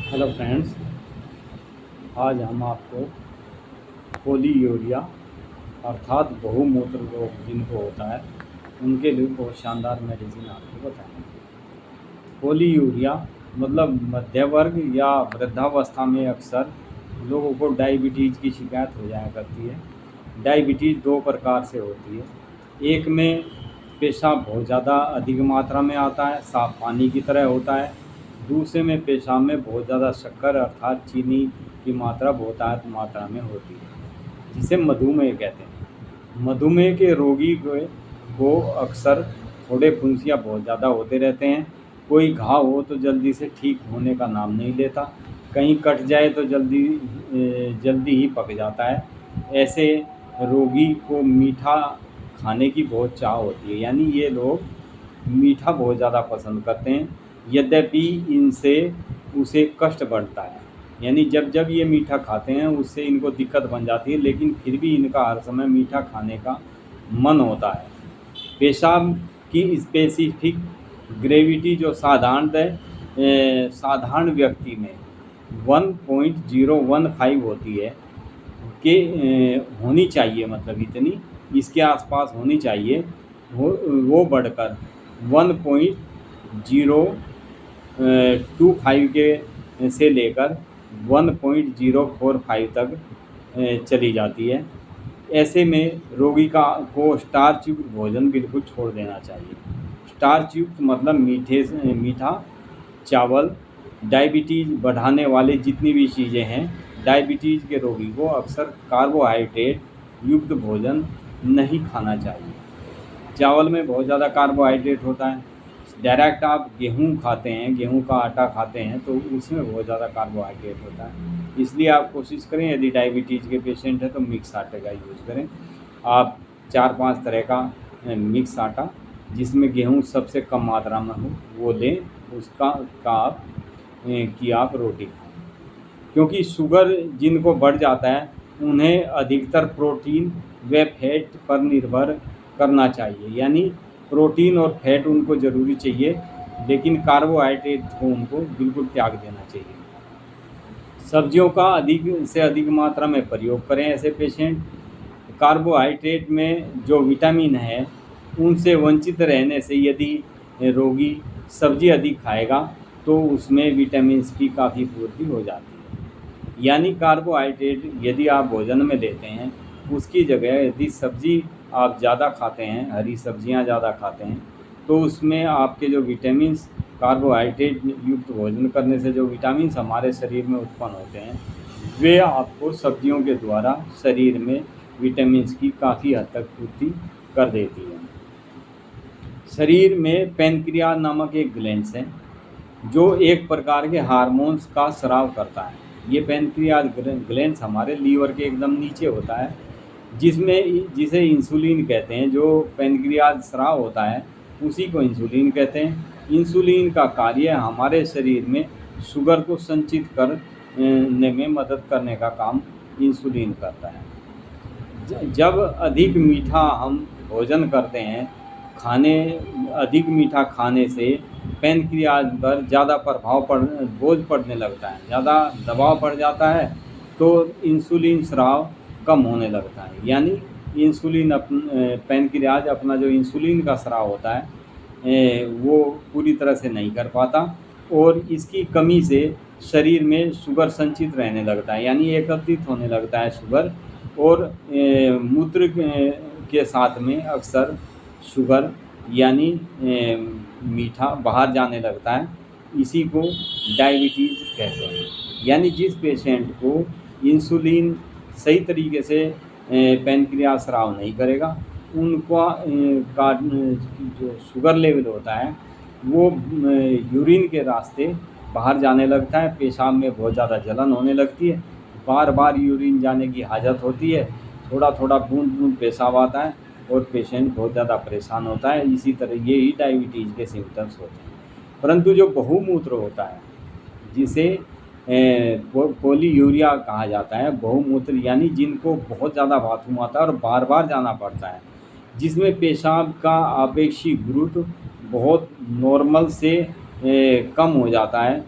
Hello friends, आज हम आपको पोलीयूरिया अर्थात बहुमूत्र रोग जिनको होता है उनके लिए बहुत शानदार मेडिसिन आपको बताएंगे। पोलीयूरिया मतलब मध्य वर्ग या वृद्धावस्था में अक्सर लोगों को डायबिटीज़ की शिकायत हो जाया करती है। डायबिटीज़ दो प्रकार से होती है। एक में पेशाब बहुत ज़्यादा अधिक मात्रा में आता है, साफ पानी की तरह होता है। दूसरे में पेशाब में बहुत ज़्यादा शक्कर अर्थात चीनी की मात्रा बहुत मात्रा में होती है, जिसे मधुमेह कहते हैं। मधुमेह के रोगी को अक्सर थोड़े फुंसियाँ बहुत ज़्यादा होते रहते हैं। कोई घाव हो तो जल्दी से ठीक होने का नाम नहीं लेता, कहीं कट जाए तो जल्दी ही पक जाता है। ऐसे रोगी को मीठा खाने की बहुत चाह होती है, यानी ये लोग मीठा बहुत ज़्यादा पसंद करते हैं। यद्यपि इनसे उसे कष्ट बढ़ता है, यानी जब जब ये मीठा खाते हैं उससे इनको दिक्कत बन जाती है, लेकिन फिर भी इनका हर समय मीठा खाने का मन होता है। पेशाब की स्पेसिफिक ग्रेविटी जो साधारण व्यक्ति में 1.015 होती है कि होनी चाहिए, मतलब इतनी इसके आसपास होनी चाहिए, वो बढ़कर 1.025 के से लेकर 1.045 तक चली जाती है। ऐसे में रोगी को स्टार्च युक्त भोजन बिल्कुल छोड़ देना चाहिए। स्टार्च युक्त मतलब मीठा चावल, डायबिटीज़ बढ़ाने वाले जितनी भी चीज़ें हैं, डायबिटीज़ के रोगी को अक्सर कार्बोहाइड्रेट युक्त भोजन नहीं खाना चाहिए। चावल में बहुत ज़्यादा कार्बोहाइड्रेट होता है। डायरेक्ट आप गेहूँ खाते हैं, गेहूँ का आटा खाते हैं, तो उसमें बहुत ज़्यादा कार्बोहाइड्रेट होता है। इसलिए आप कोशिश करें, यदि डायबिटीज़ के पेशेंट हैं तो मिक्स आटे का यूज़ करें। आप 4-5 तरह का मिक्स आटा, जिसमें गेहूँ सबसे कम मात्रा में हो, वो लें। उसका आप रोटी खाएँ, क्योंकि शुगर जिनको बढ़ जाता है उन्हें अधिकतर प्रोटीन व फैट पर निर्भर करना चाहिए, यानी प्रोटीन और फैट उनको ज़रूरी चाहिए, लेकिन कार्बोहाइड्रेट को उनको बिल्कुल त्याग देना चाहिए। सब्जियों का अधिक से अधिक मात्रा में प्रयोग करें। ऐसे पेशेंट कार्बोहाइड्रेट में जो विटामिन है उनसे वंचित रहने से यदि रोगी सब्जी अधिक खाएगा तो उसमें विटामिन की काफ़ी पूर्ति हो जाती है। यानी कार्बोहाइड्रेट यदि आप भोजन में लेते हैं, उसकी जगह यदि सब्जी आप ज़्यादा खाते हैं, हरी सब्जियां ज़्यादा खाते हैं, तो उसमें आपके जो विटामिन्स, कार्बोहाइड्रेट युक्त भोजन करने से जो विटामिन्स हमारे शरीर में उत्पन्न होते हैं, वे आपको सब्जियों के द्वारा शरीर में विटामिन्स की काफ़ी हद तक पूर्ति कर देती है। शरीर में पैनक्रियाज नामक एक ग्लैंड है जो एक प्रकार के हार्मोन्स का स्राव करता है। ये पैनक्रियाज ग्लैंड हमारे लीवर के एकदम नीचे होता है, जिसे इंसुलिन कहते हैं। जो पैनक्रियाज स्राव होता है उसी को इंसुलिन कहते हैं। इंसुलिन का कार्य हमारे शरीर में शुगर को संचित करने में मदद करने का काम इंसुलिन करता है। जब अधिक मीठा हम भोजन करते हैं, अधिक मीठा खाने से पैनक्रियाज पर ज़्यादा बोझ पड़ने लगता है, ज़्यादा दबाव पड़ जाता है, तो इंसुलिन स्राव कम होने लगता है। यानी पैनक्रियाज अपना जो इंसुलिन का स्राव होता है वो पूरी तरह से नहीं कर पाता, और इसकी कमी से शरीर में शुगर संचित रहने लगता है, यानी एकत्रित होने लगता है शुगर, और मूत्र के साथ में अक्सर शुगर यानी मीठा बाहर जाने लगता है। इसी को डायबिटीज़ कहते हैं। यानी जिस पेशेंट को इंसुलिन सही तरीके से पैनक्रियाज स्राव नहीं करेगा, उनका जो शुगर लेवल होता है वो यूरिन के रास्ते बाहर जाने लगता है। पेशाब में बहुत ज़्यादा जलन होने लगती है, बार बार यूरिन जाने की हाजत होती है, थोड़ा थोड़ा बूंद बूंद पेशाब आता है और पेशेंट बहुत ज़्यादा परेशान होता है। इसी तरह ये ही डायबिटीज़ के सिम्टम्स होते हैं। परंतु जो बहुमूत्र होता है, जिसे पोलीयूरिया कहा जाता है, बहुमूत्र यानी जिनको बहुत ज़्यादा बाथरूम आता है और बार बार जाना पड़ता है, जिसमें पेशाब का आपेक्षिक गुरुत्व बहुत नॉर्मल से कम हो जाता है,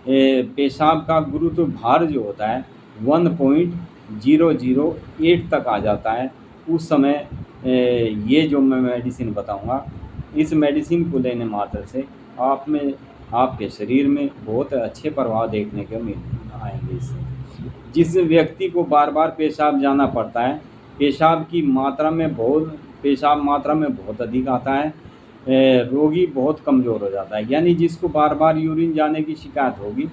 पेशाब का गुरुत्व भार जो होता है 1.008 तक आ जाता है, उस समय ये जो मैं मेडिसिन बताऊंगा, इस मेडिसिन को लेने मात्र से आप में आपके शरीर में बहुत अच्छे प्रभाव देखने को मिल आएंगे। इससे जिस व्यक्ति को बार बार पेशाब जाना पड़ता है, पेशाब मात्रा में बहुत अधिक आता है, रोगी बहुत कमज़ोर हो जाता है। यानी जिसको बार बार यूरिन जाने की शिकायत होगी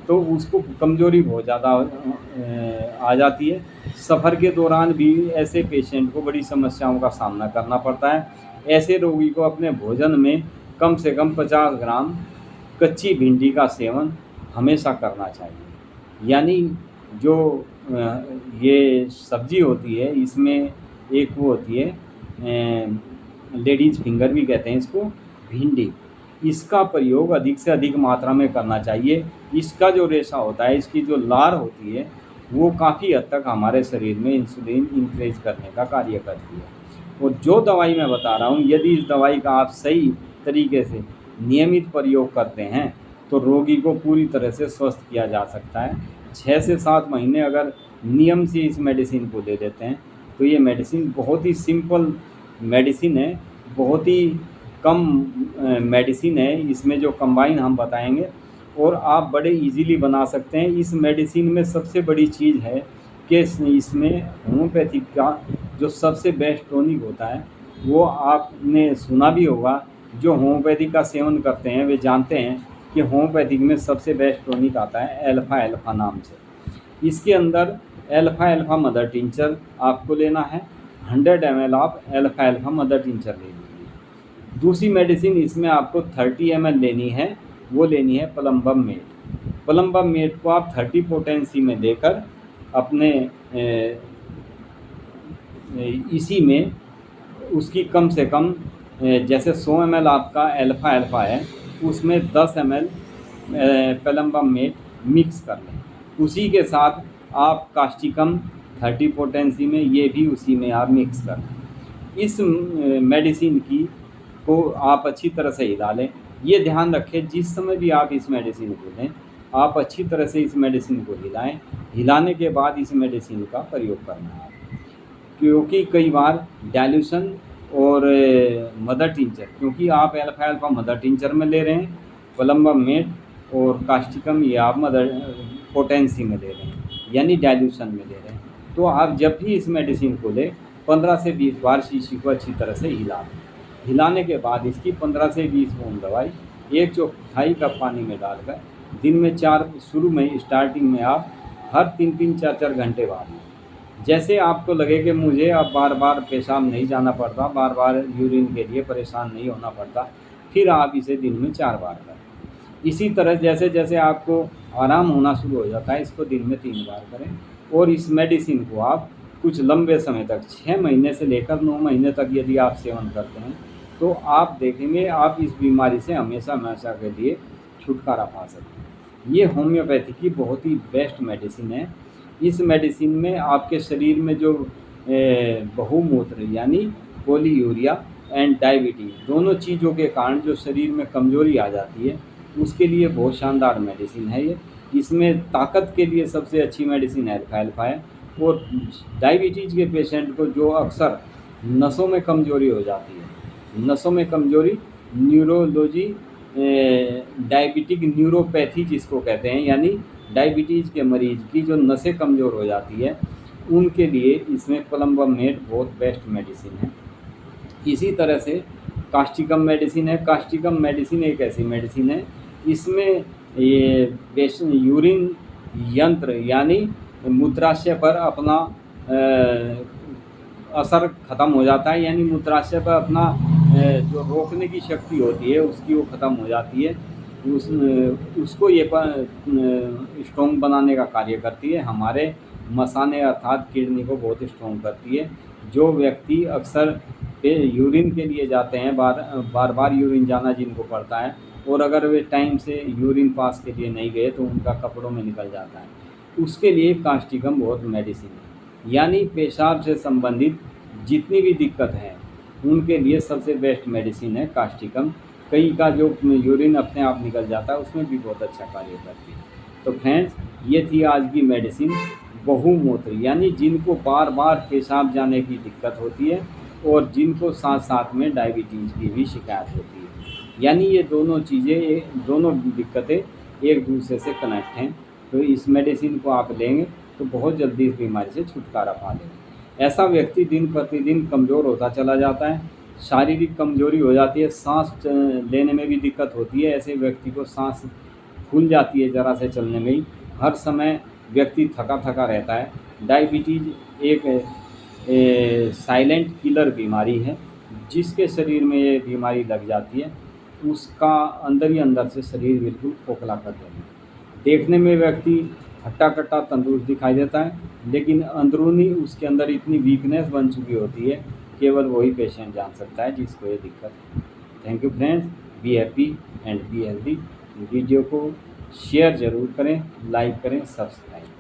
तो उसको कमज़ोरी बहुत ज़्यादा आ जाती है। सफ़र के दौरान भी ऐसे पेशेंट को बड़ी समस्याओं का सामना करना पड़ता है। ऐसे रोगी को अपने भोजन में कम से कम 50 ग्राम कच्ची भिंडी का सेवन हमेशा करना चाहिए। यानी जो ये सब्जी होती है, इसमें एक वो होती है लेडीज़ फिंगर भी कहते हैं इसको, भिंडी, इसका प्रयोग अधिक से अधिक मात्रा में करना चाहिए। इसका जो रेशा होता है, इसकी जो लार होती है, वो काफ़ी हद तक हमारे शरीर में इंसुलिन इंक्रीज करने का कार्य करती है। और जो दवाई मैं बता रहा हूँ, यदि इस दवाई का आप सही तरीके से नियमित प्रयोग करते हैं तो रोगी को पूरी तरह से स्वस्थ किया जा सकता है। 6 से 7 महीने अगर नियम से इस मेडिसिन को ले लेते हैं तो ये मेडिसिन बहुत ही सिंपल मेडिसिन है, बहुत ही कम मेडिसिन है। इसमें जो कंबाइन हम बताएंगे और आप बड़े इजीली बना सकते हैं। इस मेडिसिन में सबसे बड़ी चीज़ है कि इसमें होम्योपैथिक का जो सबसे बेस्ट टॉनिक होता है, वो आपने सुना भी होगा। जो होम्योपैथिक का सेवन करते हैं वे जानते हैं कि होम्योपैथिक में सबसे बेस्ट टॉनिक आता है एल्फ़ा एल्फ़ा नाम से। इसके अंदर एल्फ़ा एल्फ़ा मदर टिंचर आपको लेना है, 100 ml आप एल्फ़ा एल्फ़ा मदर टिंचर ले लीजिए। दूसरी मेडिसिन इसमें आपको 30 ml लेनी है, वो लेनी है प्लम्बम मेट। प्लम्बम मेट को आप 30 पोटेंसी में देकर अपने इसी में उसकी कम से कम जैसे 100 ml आपका एल्फ़ा एल्फ़ा है, उसमें 10 ml प्लम्बम मेट मिक्स कर लें। उसी के साथ आप कास्टिकम 30 पोटेंसी में ये भी उसी में आप मिक्स कर लें। इस मेडिसिन को आप अच्छी तरह से हिला लें। ये ध्यान रखें जिस समय भी आप इस मेडिसिन को लें, आप अच्छी तरह से इस मेडिसिन को हिलाएं। हिलाने के बाद इस मेडिसिन का प्रयोग करना है, क्योंकि कई बार डाइल्यूशन और मदर टिंचर, क्योंकि आप एल्फ़ा एल्फ़ा मदर टिंचर में ले रहे हैं, प्लम्बम मेट और कास्टिकम ये आप मदर पोटेंसी में ले रहे हैं, यानी डाइल्यूशन में ले रहे हैं। तो आप जब भी इस मेडिसिन को लें 15 से 20 बार शीशी को अच्छी तरह से हिला लें। हिलाने के बाद इसकी 15 से 20 बूंद दवाई 1/4 कप पानी में डालकर दिन में 4 शुरू में स्टार्टिंग में आप हर 3-3 4-4 घंटे बाद लें। जैसे आपको लगे कि मुझे अब बार बार पेशाब नहीं जाना पड़ता, बार बार यूरिन के लिए परेशान नहीं होना पड़ता, फिर आप इसे दिन में 4 बार करें। इसी तरह जैसे जैसे आपको आराम होना शुरू हो जाता है, इसको दिन में 3 बार करें। और इस मेडिसिन को आप कुछ लंबे समय तक 6 महीने से लेकर 9 महीने तक यदि आप सेवन करते हैं तो आप देखेंगे आप इस बीमारी से हमेशा हमेशा के लिए छुटकारा पा सकते हैं। ये होम्योपैथी की बहुत ही बेस्ट मेडिसिन है। इस मेडिसिन में आपके शरीर में जो बहुमूत्र यानी पॉलीयूरिया एंड डायबिटीज़ दोनों चीज़ों के कारण जो शरीर में कमज़ोरी आ जाती है, उसके लिए बहुत शानदार मेडिसिन है ये। इसमें ताकत के लिए सबसे अच्छी मेडिसिन एल्फ़ा एल्फ़ा है। और डायबिटीज़ के पेशेंट को जो अक्सर नसों में कमज़ोरी हो जाती है, नसों में कमज़ोरी, न्यूरोलॉजी डायबिटिक न्यूरोपैथी जिसको कहते हैं, यानी डायबिटीज़ के मरीज़ की जो नसें कमज़ोर हो जाती है, उनके लिए इसमें प्लम्बम मेट बहुत बेस्ट मेडिसिन है। इसी तरह से कास्टिकम मेडिसिन है। कास्टिकम मेडिसिन एक ऐसी मेडिसिन है, इसमें ये यूरिन यंत्र यानी मूत्राशय पर अपना असर ख़त्म हो जाता है, यानी मूत्राशय पर अपना जो रोकने की शक्ति होती है उसकी वो ख़त्म हो जाती है। उसको ये स्ट्रॉन्ग बनाने का कार्य करती है। हमारे मसाने अर्थात किडनी को बहुत स्ट्रॉन्ग करती है। जो व्यक्ति अक्सर यूरिन के लिए जाते हैं, बार बार यूरिन जाना जिनको पड़ता है, और अगर वे टाइम से यूरिन पास के लिए नहीं गए तो उनका कपड़ों में निकल जाता है, उसके लिए कास्टिकम बहुत मेडिसिन है। यानी पेशाब से संबंधित जितनी भी दिक्कत है उनके लिए सबसे बेस्ट मेडिसिन है कास्टिकम। कई का जो यूरिन अपने आप निकल जाता है उसमें भी बहुत अच्छा कार्य करती है। तो फ्रेंड्स, ये थी आज की मेडिसिन बहुमूत्र, यानी जिनको बार बार पेशाब जाने की दिक्कत होती है और जिनको साथ साथ में डायबिटीज़ की भी शिकायत होती है, यानी ये दोनों चीज़ें, दोनों दिक्कतें एक दूसरे से कनेक्ट हैं। तो इस मेडिसिन को आप लेंगे तो बहुत जल्दी इस बीमारी से छुटकारा पा लेंगे। ऐसा व्यक्ति दिन प्रतिदिन कमज़ोर होता चला जाता है, शारीरिक कमजोरी हो जाती है, सांस लेने में भी दिक्कत होती है, ऐसे व्यक्ति को सांस फूल जाती है ज़रा से चलने में ही, हर समय व्यक्ति थका थका रहता है। डायबिटीज़ एक साइलेंट किलर बीमारी है, जिसके शरीर में ये बीमारी लग जाती है उसका अंदर ही अंदर से शरीर बिल्कुल खोखला कर देता है। देखने में व्यक्ति हट्टा कट्टा तंदुरुस्त दिखाई देता है, लेकिन अंदरूनी उसके अंदर इतनी वीकनेस बन चुकी होती है, केवल वही पेशेंट जान सकता है जिसको ये दिक्कत है। Thank you friends, be happy and be healthy. Video को शेयर ज़रूर करें, लाइक करें, सब्सक्राइब करें।